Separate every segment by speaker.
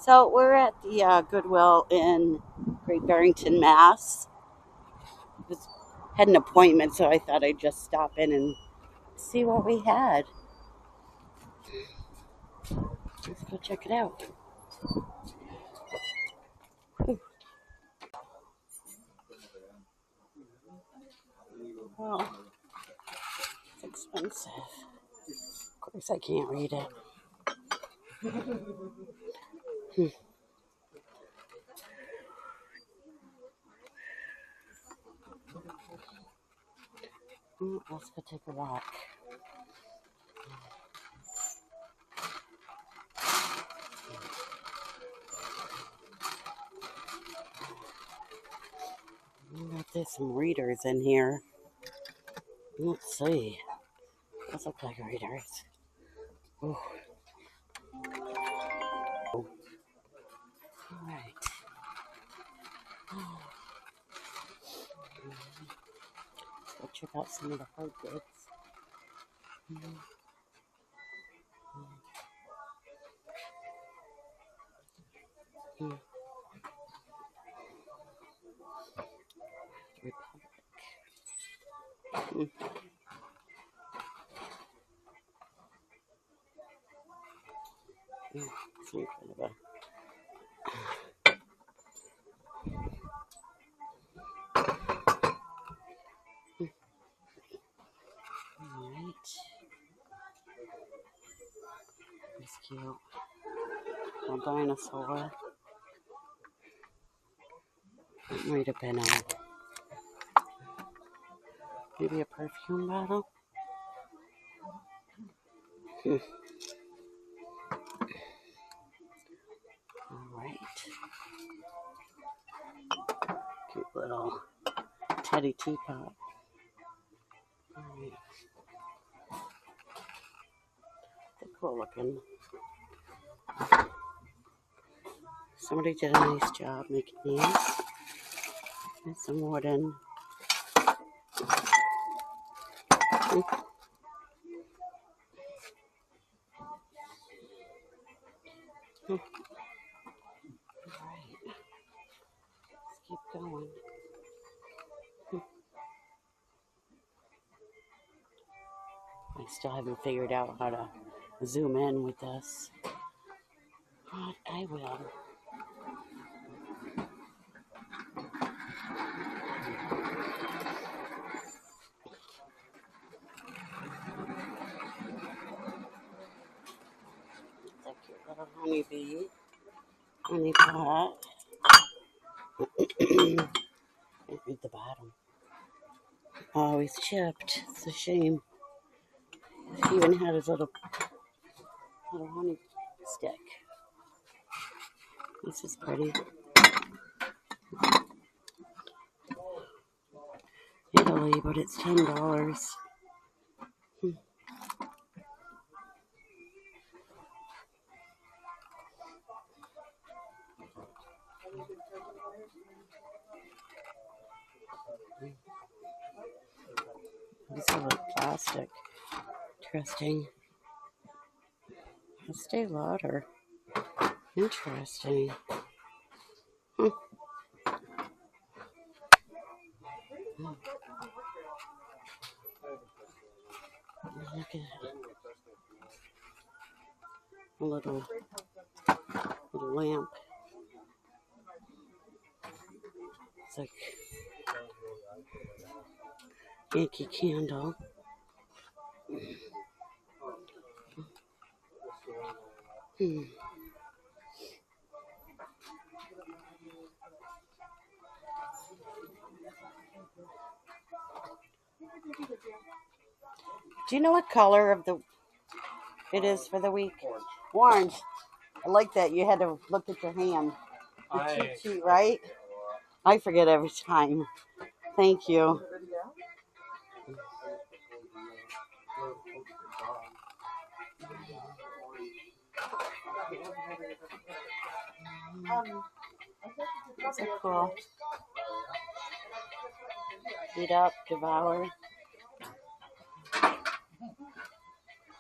Speaker 1: So we're at the Goodwill in Great Barrington, Mass. Had an appointment, so I thought I'd just stop in and see what we had. Let's go check it out. Oh, it's expensive. Of course, I can't read it. Let's go take a walk. There's some readers in here. Let's see. Those look like readers. Ooh. All right. Let's check out some of the hard goods. Some kind of a Alright. That's cute. A dinosaur. That might have been maybe a perfume bottle. Alright. Cute little teddy teapot. Alright. They're cool looking. Somebody did a nice job making these. There's some wooden. Alright. Let's keep going. I still haven't figured out how to zoom in with this. But I will. That cute little honeybee. Honey pot. Can't read the bottom. Oh, he's chipped. It's a shame. He even had his little honey stick. This is pretty. Italy, but it's $10. These are like plastic. Interesting. Estee Lauder. Interesting. Look at it. A little lamp. It's like Yankee Candle. Do you know what color of it is for the week? Orange. I like that. You had to look at your hand. The cheat sheet, right? I forget every time. Thank you. Those are cool. Eat up, devour.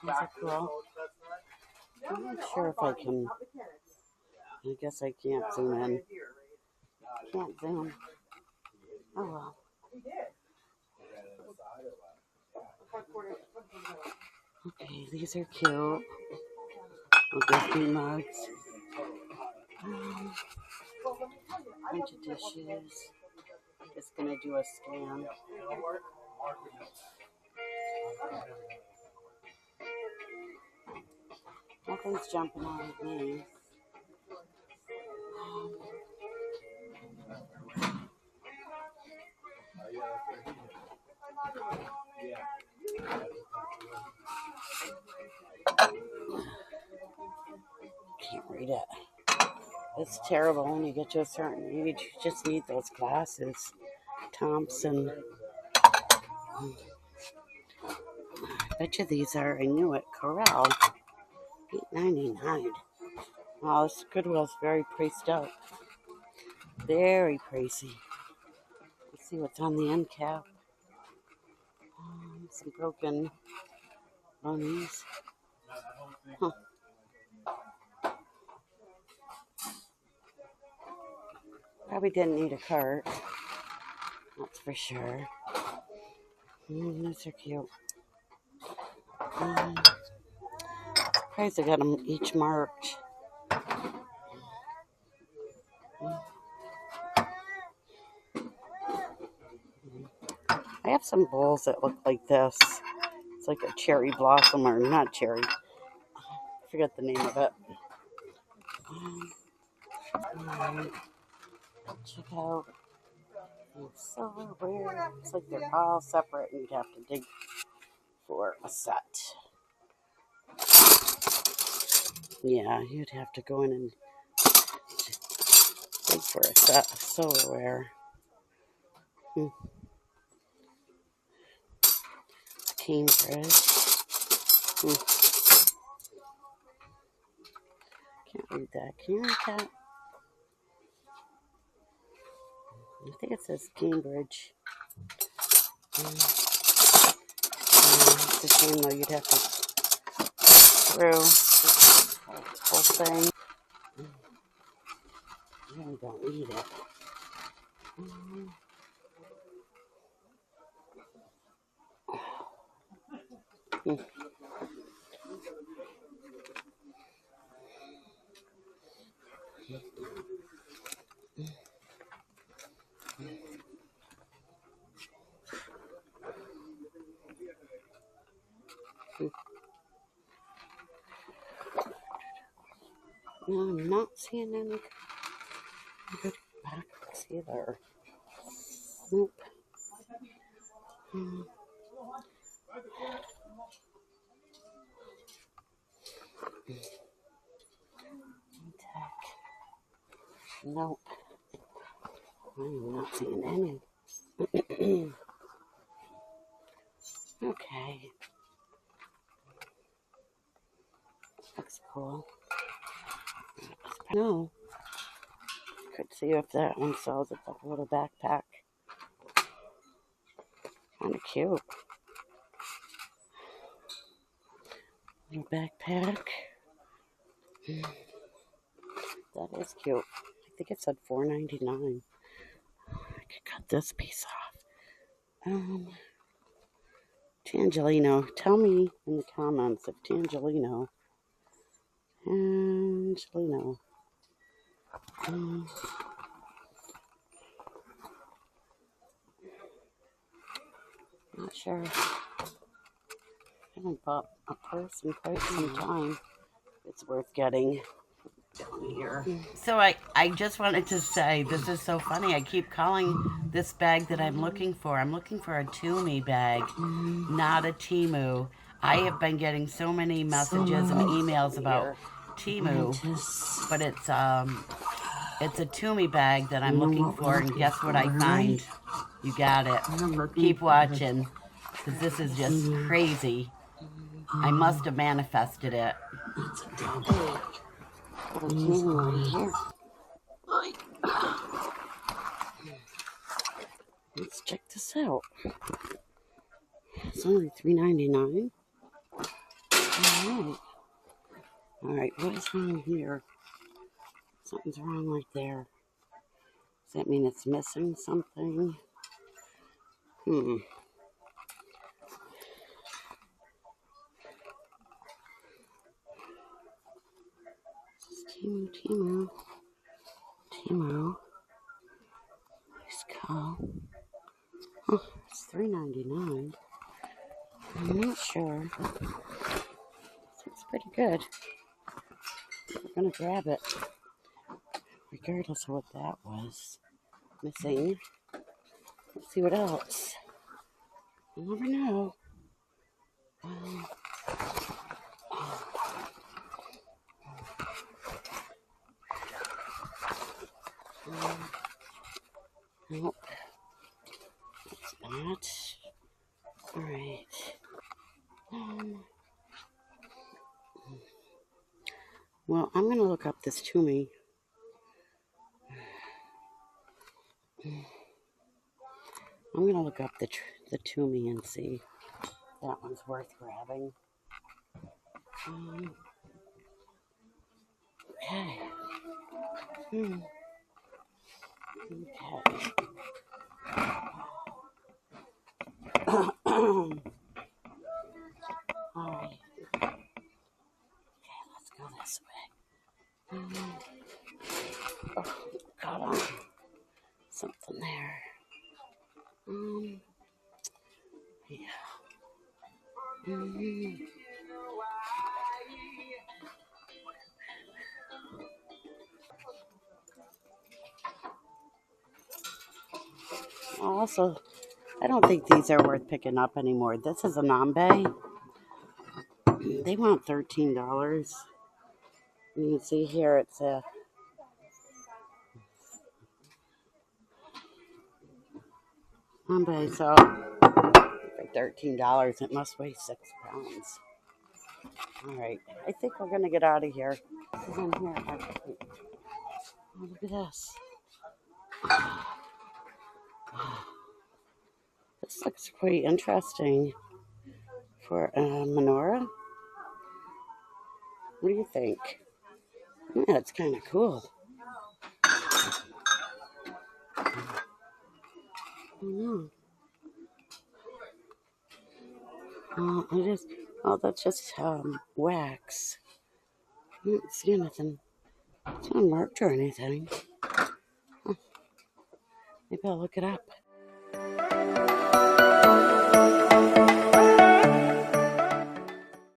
Speaker 1: Those are cool. I'm not sure if I can I guess I can't zoom in. Can't zoom. Oh well. Okay, these are cute. Little mugs. Bunch of dishes. Just gonna do a scan. Nothing's jumping out at me. Can't read it. It's terrible when you get to a certain age. You just need those glasses. Thompson. I bet you these are, I knew it, Corral. $8.99. Wow, this Goodwill's very priced out. Very pricey. Let's see what's on the end cap. Some broken bunnies. Huh. Probably didn't need a cart. That's for sure. Those are cute. Surprised I got them each marked. I have some bowls that look like this. It's like a cherry blossom, or not cherry. I forget the name of it. Check out the silverware. It's like they're all separate and you'd have to dig for a set. Yeah, you'd have to go in and dig for a set of silverware. Cambridge. Can't read that. Can you read that? I think it says Cambridge. It's a shame though, you'd have to through this whole thing. I really don't need it. No, I'm not seeing any good backwards either. Nope. Nope. I'm not seeing any. Okay. Looks cool. No. Could see if that one sells it. That little backpack. Kind of cute. Little backpack. That is cute. I think it said $4.99. I could cut this piece off. Tangelino. Tell me in the comments if Tangelino. Not sure. I haven't bought a purse in quite some time. It's worth getting down here. So I just wanted to say, this is so funny. I keep calling this bag that I'm looking for. I'm looking for a Tumi bag, not a Temu. I have been getting so many messages and emails about Temu, but it's a Tumi bag that I'm looking for, and guess what I find? You got it. Keep watching, because this is just crazy. I must have manifested it. Let's check this out. It's only $3.99. All right, what is wrong here? Something's wrong right there. Does that mean it's missing something? Timu. Nice cow. Oh, it's $3.99. I'm not sure. It's pretty good. We're gonna grab it, regardless of what that was missing. Let's see what else. You never know. Nope, it's not. All right. Well, I'm gonna look up this Timu. I'm gonna look up the Timu and see if that one's worth grabbing. Okay. Okay. All right. Okay, let's go this way. Oh, got on something there. Yeah. Also, I don't think these are worth picking up anymore. This is a Nambe. They want $13. You can see here it's a Nambe, so for $13, it must weigh 6 pounds. All right, I think we're gonna get out of here. This is in here. Oh, look at this. This looks quite interesting for a menorah. What do you think? Yeah, it's kind of cool. It is. Oh, that's just wax. I don't see anything. It's not marked or anything. Maybe I'll look it up.